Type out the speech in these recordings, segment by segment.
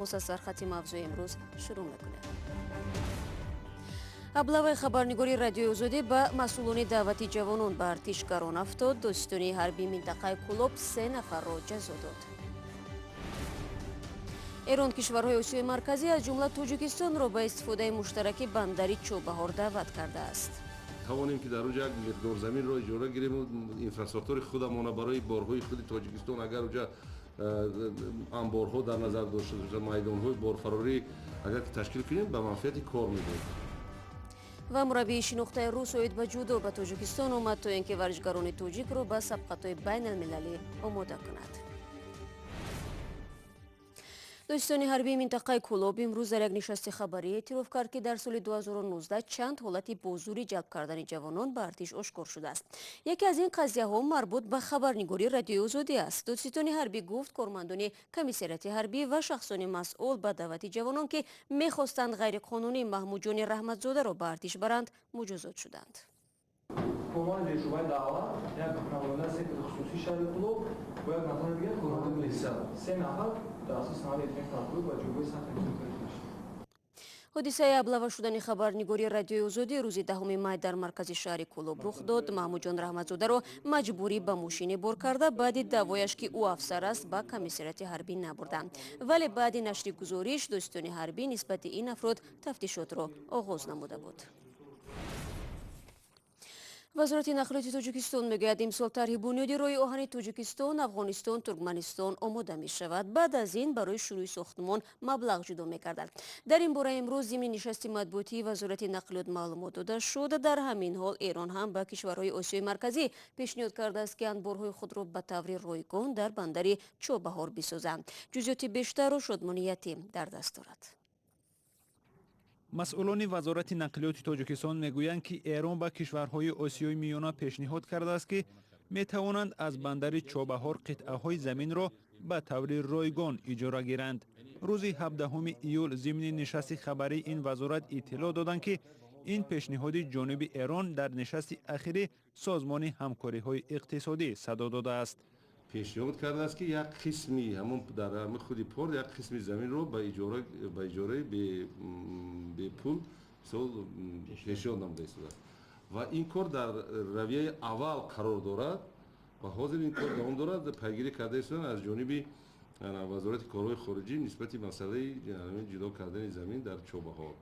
از سرخط موضوع امروز شروع میکنه. ابلاغ خبرنگاری رادیوی آزادی به مسئولان دعوتی جوانان به ارتشگران افتاد. دستان حربی منطقه کلوب 3 نفر را جزا داد. ایران کشورهای آسیای مرکزی از جمله تاجیکستان را به استفاده مشترک بندر چوبهار دعوت کرده است. توانیم که در اونجا یک مقدار زمین را اجاره گیریم و اینفراستراکچور خودمان برای بارهای خود تاجیکستان اگر اونجا انبارها در نظر داشته باشد، میدانهای بارفراری اگر تشکیل کنیم به منفعت کار می‌بود. و مربی شناخته روس اوید به جودو به تاجیکستان آمد تا اینکه ورزشکاران تاجیک را به سبقت‌های بین المللی آماده کند. دوستان حربی منطقه کلوب امروز در یک نشست خبری اعتراف کرد که در سال 2019 چند حالت بازوری جلب کردن جوانان به ارتش آشکار شده است. یکی از این قضیه ها مربوط به خبرنگاری رادیوی آزادی است. دوستان حربی گفت کارمندان کمیسریات حربی و شخصان مسئول به دعوت جوانان که میخواستند غیرقانونی محمود جان رحمتزاده را به ارتش برند مجازات شدند. عنوان تجربه دعوت یک نماینده سکتر خصوصی شهر کلوب و یک نفر دیگر کارمند لیسه 3 نفر در اساس نهاد اتفاق تطبیق و جوابای سطح انتخابی حادثه ابلاغ شدن خبرنگاری رادیوی آزادی روز 10 می در مرکز شهر کلوب رخ داد. محمود جان رحمتزاده را مجبوری به ماشین بار کرده بعد دعوایش که او افسر است به کمیسریات حربی نبردند، ولی بعد نشر گزارش دوستان حربی نسبت این افراد تفتیشات را آغاز نموده بود. وزارت نقلیات تاجیکستان میگوید امسال طرح بنیادی روی آهن تاجیکستان، افغانستان، ترکمنستان آماده می شود. بعد از این برای شروع ساختمان مبلغ جدا می گردد. در این باره امروز ضمن نشست مطبوعاتی وزارت نقلیات معلومات داده شد. در همین حال ایران هم به کشورهای آسیای مرکزی پیشنهاد کرده است که انبارهای خود را به طور رایگان در بندر چوبهار بسازند. جزئیات بیشتر و شادمانیتی در دست دارد. مسئولان وزارت نقلیات تاجیکستان میگویند که ایران به کشورهای آسیای میانه پیشنهاد کرده است که میتوانند از بندر چوبهار قطعه‌های زمین را به طور رایگان اجاره گیرند. روز 17 ایول ضمن نشست خبری این وزارت اطلاع دادند که این پیشنهاد جانب ایران در نشست اخیر سازمان همکاری‌های اقتصادی صدا داده است. پیشنهاد کرده است که یک قسمی همون در خود پورت یک قسمی زمین رو به اجاره به پول پیشنهاد نموده است و این کار در رویه اول قرار دارد و حاضر این کار دوام دارد. پیگیری کرده است از جانب وزارت کارهای خارجی نسبت مسئله جدا کردن زمین در چوبهار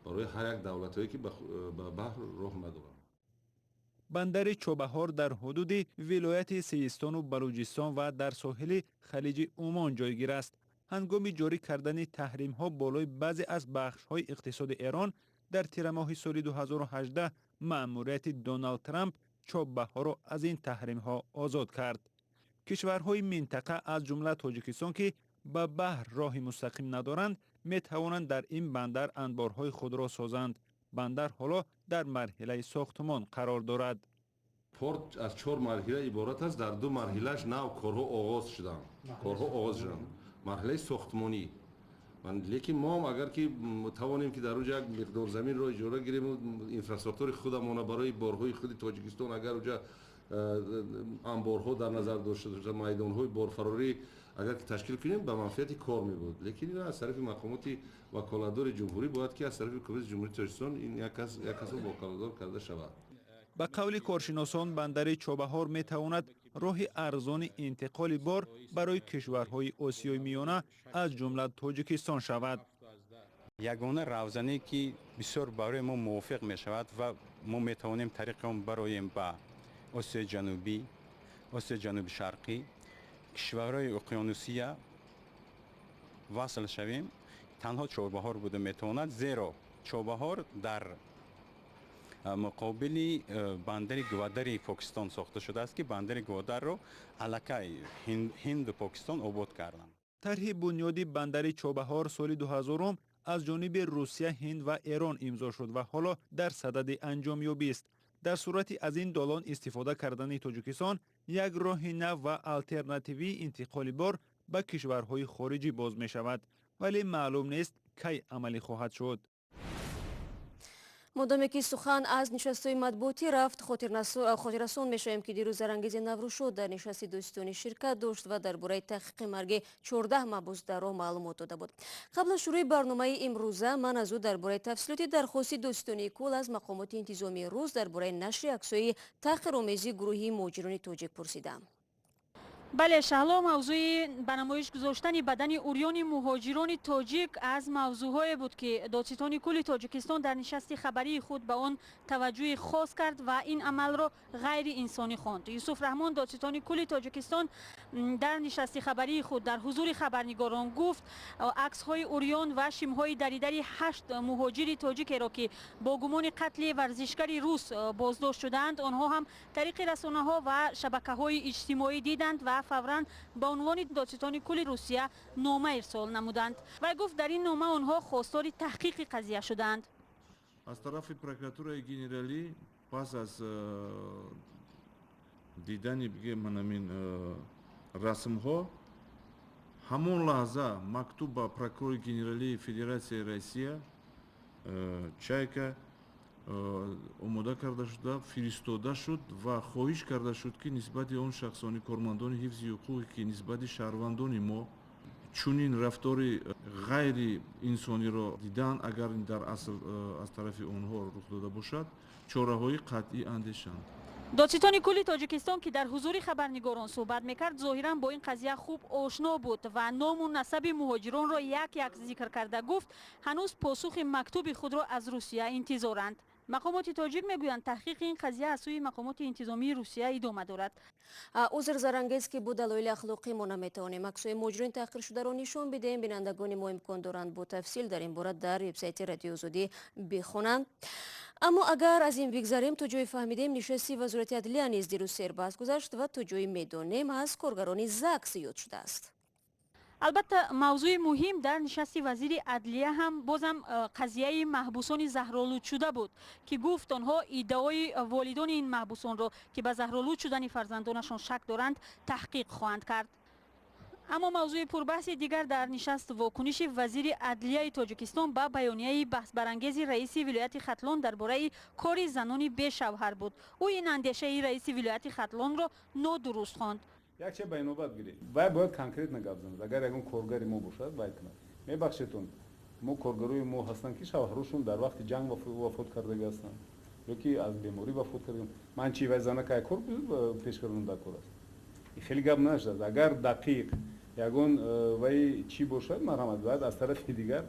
برای هر یک دولت‌هایی که به بحر راه ندارند. بندر چوبهار در حدود ولایت سیستان و بلوچستان و در ساحل خلیج عمان جایگیر است. هنگام جاری کردن تحریم ها بالای بعضی از بخش های اقتصاد ایران در تیر ماه سال 2018 مأموریت دونالد ترامپ چوبهار را از این تحریم ها آزاد کرد. کشورهای منطقه از جمله تاجیکستان که به بحر راه مستقیم ندارند می توانند در این بندر انبارهای خود را سازند. بندر حالا در مرحله ساختمان قرار دارد. پورت از 4 مرحله عبارت است. در 2 مرحلهش نو کارها آغاز شدند. مرحله ساختمانی. لیکن ما هم اگر که توانیم که در اونجا یک مقدار زمین را اجاره گیریم و اینفراستراکچور خودمان برای بارهای خود تاجیکستان اگر اونجا انبارها در نظر داشته باشد، میدانهای بارفراری اگر که تشکیل کنیم به منفعت کار می‌بود. لیکن این از طرف مقامات وکالتدار جمهوری باید که از طرف کمیته جمهوری تاجیکستان این یک کس وکالتدار کرده شود. به قول کارشناسان بندر چوبهار می تواند راه ارزان انتقال بار برای کشورهای آسیای میانه از جمله تاجیکستان شود. یگانه روزنه که بسیار برای ما موافق می شود و ما می توانیم طریق آن برایم به آسیای جنوبی، آسیای جنوب شرقی، کشورهای اقیانوسیه وصل شویم. تنها چوبهار بوده می تواند، زیرا چوبهار در مقابل بندر گوادر پاکستان ساخته شده است که بندر گوادر رو علاقه هند و پاکستان آباد کردند. طرح بنیادی بندر چوبهار سال 2000 از جانب روسیه، هند و ایران امضا شد و حالا در صدد انجامیابی است. در صورت از این دالان استفاده کردن تاجیکستان یک راه نو و الترناتیوی انتقال بار به کشورهای خارجی باز می شود، ولی معلوم نیست کی عملی خواهد شد. مادامی که سخن از نشست‌های مطبوعاتی رفت خاطررسان می‌شویم که دیروز زرانگیز نوروشود در نشست دوستانی شرکت داشت و درباره تحقیق مرگ 14 محبوس در آن معلومات داده بود. قبل از شروع برنامه امروزه من از او درباره تفصیلات درخواست دوستانی کل از مقامات انتظامی روز درباره نشر عکس‌های تحقیرآمیز گروهی مهاجران تاجیک پرسیدم. بله شهلا، موضوع به نمایش گذاشتن بدن اوریان مهاجران تاجیک از موضوعهای بود که دادستان کل تاجیکستان در نشست خبری خود به آن توجه خاص کرد و این عمل را غیر انسانی خواند. یوسف رحمان دادستان کل تاجیکستان در نشست خبری خود در حضور خبرنگاران گفت عکس های اوریان و شیم های دریدری 8 مهاجر تاجیک را که با گمان قتل ورزشکار روس بازداشت شدند آنها هم طریق رسانه ها و شبکه های اجتماعی دیدند و فوراً به عنوان دادستان کل روسیه نامه ارسال نمودند و گفت در این نامه آنها خواستار تحقیق قضیه شدند. از طرف پروکراتورای گنرالی پس از دیدن بگیم رسم ها همون لحظه مکتوب به پروکراتور گنرالی فدراسیای روسیه چایکا آماده کرده شده فرستاده شد و خواهش کرده شد که نسبت آن شخصان کارمندان حفظ حقوقی که نسبت شهروندان ما چنین رفتار غیر انسانی را دیدن اگر در اصل از طرف آنها رخ داده باشد چاره‌های قطعی اندیشند. دادستان کل تاجیکستان که در حضور خبرنگاران صحبت میکرد ظاهرا با این قضیه خوب آشنا بود و نام و نسب مهاجران را یک یک ذکر کرده گفت هنوز پاسخ مکتوب خود را از روسیه انتظارند. مقامات تاجیک میگویند تحقیق این قضیه از سوی مقامات انتظامی روسیه ادامه دارد. عذر زرانگیز که با دلایل اخلاقی ما نمیتوانیم عکس‌های مهاجران تحقیر شده را نشان بدهیم. بینندگان ما امکان دارند با تفصیل در این باره در وبسایت رادیو آزادی بخوانند. اما اگر از این بگذریم تا جای فهمیدیم نشستی وزارت عدلیه نیز دیروز سربست گذشت و تا جای میدانیم از کارگران زاکس یاد شده است. البته موضوع مهم در نشست وزیر عدلیه هم بازم قضیه محبوسان زهرآلود شده بود که گفت آنها ادعای والدان این محبوسان را که به زهرآلود شدن فرزندانشان شک دارند تحقیق خواهند کرد. اما موضوع پربحث دیگر در نشست واکنش وزیر عدلیه تاجیکستان به بیانیه بحث برانگیز رئیس ولایت ختلان درباره کار زنان بی شوهر بود. او این اندیشه رئیس ولایت ختلان را نادرست خواند. یک چه بیانات گیرید و باید کانکریت نگاه بزنید. اگر اون کارگری ما باشد باید کنه. میبخشیدون ما کارگروی ما هستن که شوهرشون در وقت جنگ وفات کرده هستن یا که از بیماری وفات کرده. من چی وزنه که کار پیش کردن در کار است. خیلی گپ نشد. اگر دقیق یگون وی چی باشد مرحمت باید از طرف دیگر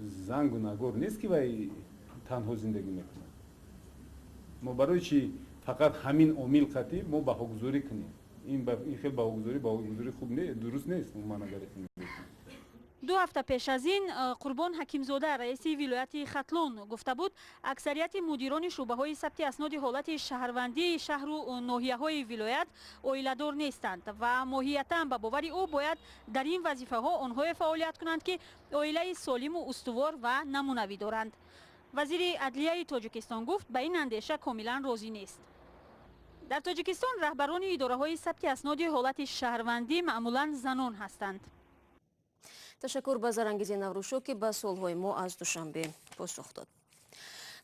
زنگ و نگار نیست که وی تنها زندگی میکنه. ما برای چی فقط همین عامل قطعی ما بهاگذاری کنیم. این خیلی بهاگذاری خوب نیست، درست نیست. من اگر 2 هفته پیش از این قربان حکیمزاده رئیس ولایت ختلان گفته بود اکثریت مدیران شعبه های ثبت اسناد حالت شهروندی شهر و ناحیه های ولایت عائله‌دار نیستند و ماهیتاً به باور او باید در این وظیفه ها آنها فعالیت کنند که عائله سالم و استوار و نمونوی دارند. وزیر عدلیه تاجیکستان گفت به این اندیشه کاملا راضی نیست. در تاجیکستان رهبران اداره های ثبت اسناد حالت شهروندی معمولاً زنان هستند. تشکر به زرانگیز نوروشو که به سوالهای ما از دوشنبه پاسخ داد.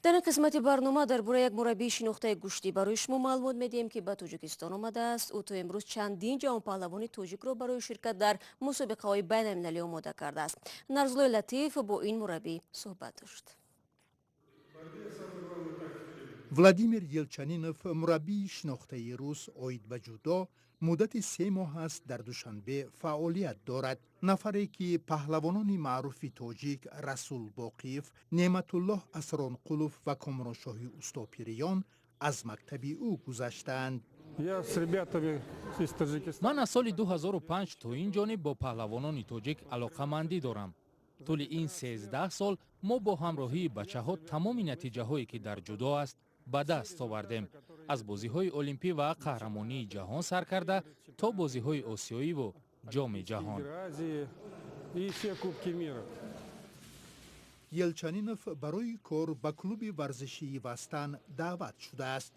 در این قسمت برنامه درباره یک مربی شناخته گوشتی برای شما معلومات میدیم که به تاجیکستان آمده است. او تا امروز چندین جام پهلوانی تاجیک را برای شرکت در مسابقه های بین المللی آماده کرده است. نرزلوی لطیف با این مربی صحبت داشت. ولادیمیر یلچنینوف مربی شناخته روس عاید به جودو مدت 3 ماه است در دوشنبه فعالیت دارد. نفری که پهلوانان معروف تاجیک رسول باقیف، نعمت الله اسرانقلوف و کامرانشاهی اوستاپیریان از مکتب او گذشتند. من از سال 2005 تا این جانب با پهلوانان تاجیک علاقه‌مندی دارم. طول این 13 سال ما با همراهی بچه‌ها تمام نتیجه هایی که در جودو است به دست آوردیم. از بازی‌های المپی و قهرمانی جهان سر کرده تا بازی‌های آسیایی و جام جهان. یلچنینوف برای کار به کلوب ورزشی وستن دعوت شده است.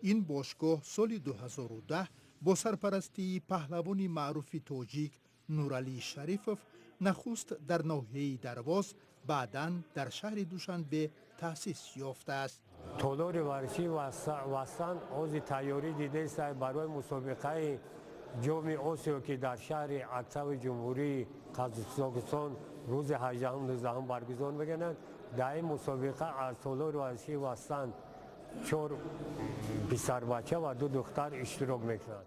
این باشگاه سال 2010 با سرپرستی پهلوان معروف تاجیک نورعلی شریفوف نخست در ناحیه درواز بعداً در شهر دوشنبه تأسیس یافته است. تالار ورزشی وستان عضو تیاری دیده است برای مسابقه جام آسیا که در شهر اکتاو جمهوری قزاقستان روز 18 برگزار می‌کنند. در این مسابقه از تالار ورزشی وستان 4 پسر بچه و 2 دختر اشتراک می‌کنند.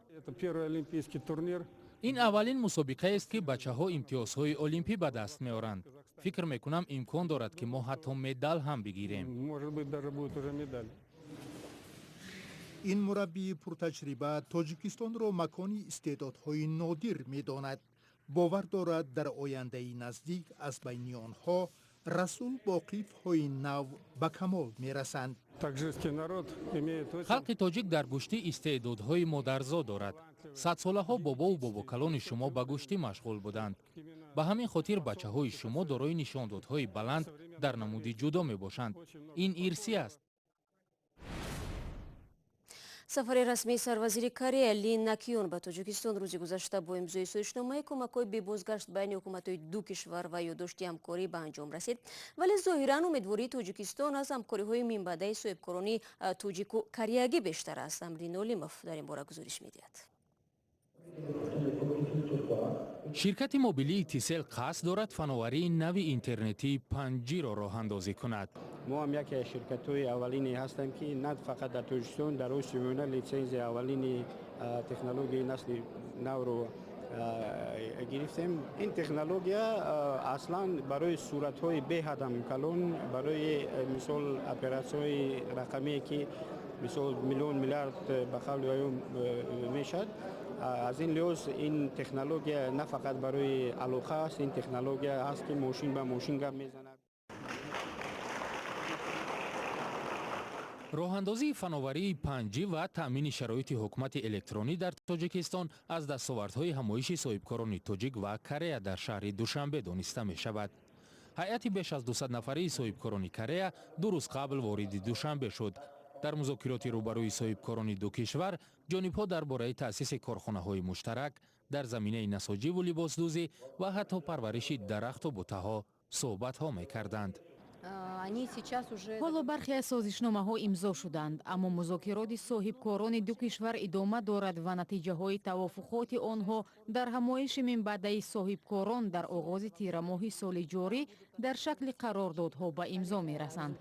این اولین مسابقه است که بچه‌ها امتیازهای المپی به دست می‌آورند. فکر می‌کنم امکان دارد که ما حتی مدال هم بگیریم. این مربی پرتجربه تاجیکستان را مکانی استعدادهای نادر می‌داند. باور دارد در آینده نزدیک از بین آنها رسول با قیف‌های نو به کمال می‌رسند. خلق تاجیک در گشتی استعدادهای مادرزا دارد. 100 ساله‌ها بابا و باباکلان شما به گشتی مشغول بودند. به همین خاطر بچه‌های شما دارای نشاندادهای بلند در نمود جودو میباشند. این ارثی است. сафари расмии сарвазири Корея Ли Накион ба Тоҷикистон рӯзи гузашта бо имзои соҳишномаи кӯмакҳои бебозгашт байни ҳукуматҳои ду кишвар ва ёддошти ҳамкорӣ ба анҷом расид. Вале зоҳиран умедвории Тоҷикистон аз ҳамкориҳои минбаъдаи соҳибкорони тоҷику кореягӣ бештар аст. Амрин Олимов дар ин бора гузориш медиҳад. ширкати мобилии Тисел қасд дорад фановарии нави интернетии 5G-ро роҳандозӣ кунад. мо ҳам яке аз ширкатҳои аввалине ҳастем ки на фақат дар Тоҷикистон дар оси миёна литсензияи аввалини технологияи насли навро гирифтем. ин технология аслан барои суратҳои беҳадам калон, барои мисол оператсияҳои рақамие ки мисол миллион миллиард ба қавли оён мешавад. аз ин лиҳоз ин технология на фақат барои алоқа аст, ин технология аст ки мошин ба мошин гап мезанад. роҳандозии фановарии 5G ва таъмини шароити ҳукумати электронӣ дар Тоҷикистон аз дастовардҳои ҳамоиши соҳибкорони Тоҷик ва Корея дар шаҳри Душанбе дониста мешавад. ҳайати беш аз 200 нафарии соҳибкорони Корея 2 рӯз қабл вориди Душанбе шуд. дар музокироти рӯбарӯи соҳибкорони ду кишвар ҷонибҳо дар бораи таъсиси корхонаҳои муштарак дар заминаи насоҷиву либосдӯзӣ ва ҳатто парвариши дарахту бутаҳо суҳбатҳо мекарданд. ҳоло бархе аз созишномаҳо имзо шуданд, аммо музокироти соҳибкорони ду кишвар идома дорад ва натиҷаҳои тавофуқоти онҳо дар ҳамоиши минбаъдаи соҳибкорон дар оғози тирамоҳи соли ҷорӣ дар шакли қарордодҳо ба имзо мерасанд.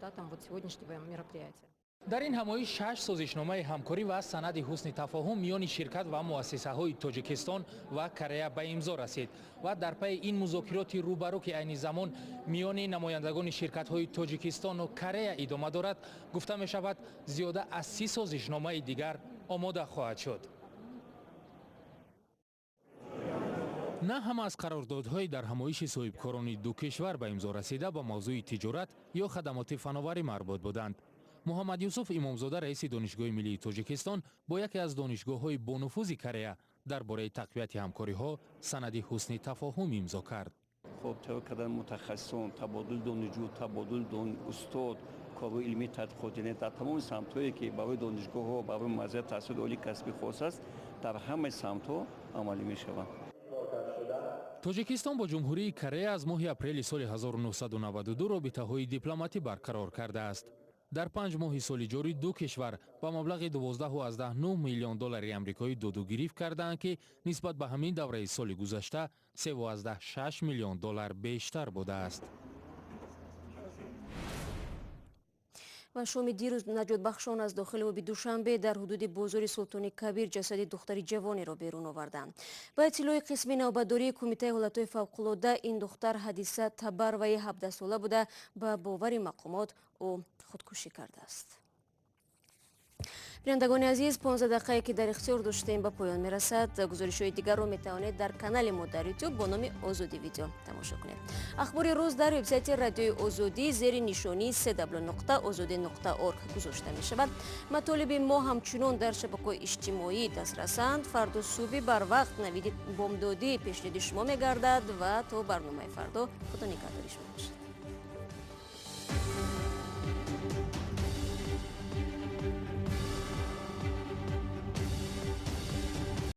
дар ин ҳамоиш 6 созишномаи ҳамкорӣ ва санади ҳусни тафоҳум миёни ширкат ва муассисаҳои Тоҷикистон ва Корея ба имзо расид ва дар пайи ин музокироти рӯбарӯ ки айни замон миёни намояндагони ширкатҳои Тоҷикистону Корея идома дорад, гуфта мешавад зиёда аз 30 созишномаи дигар омода хоҳад шуд. на ҳама аз қарордодҳои дар ҳамоиши соҳибкорони ду кишвар ба имзо расида ба мавзӯи тиҷорат ё хадамоти фановарӣ марбут буданд. муҳаммад Юсуф Имомзода раиси Донишгоҳи миллии Тоҷикистон бо яке аз донишгоҳҳои бонуфузи Корея дар бораи тақвияти ҳамкориҳо санади ҳусни тафоҳум имзо кард. خب توجه کردن متخصصان، تبادل دانشجو، تبادل استاد، کارهای علمی تحقیقاتی در تمام سمت‌هایی که برای دانشگاه‌ها برای مزایای تحصیل عالی کسبی خاص است در همه سمت‌ها عملی می‌شود. توجیکستان با جمهوری کره از ماه اپریل سال 1992 رابطه‌های دیپلماتی برقرار کرده است. در 5 ماه سال جاری دو کشور با مبلغ 12.9 میلیون دلار آمریکایی دو گرفت کردند که نسبت به همین دوره سال گذشته 3.6 میلیون دلار بیشتر بوده است. و شام دیروز نجات بخشان از داخل آب دوشنبه در حدود بازار سلطان کبیر جسد دختر جوانی را بیرون آوردند. با اطلاع قسم نوبتداری کمیته حالتهای فوق‌العاده این دختر حادثه تبر و 17 ساله بوده با باور مقامات او خودکشی کرده است. بینندگان عزیز 15 دقیقه که در اختیار داشتیم به پایان میرسد. گزارش‌های دیگر رو میتوانید در کانال ما در یوتیوب با نام آزادی ویدیو تماشا کنید. اخبار روز در وبسایت رادیوی آزادی زیر نشانی www.azadi.org گذاشته می شود. مطالب ما همچنان در شبکه‌های اجتماعی دسترسند. فردا صبح بر وقت نوید بامدادی پیشنهاد شما میگردد و تا برنامه فردا خدا نگهداری شما باشد.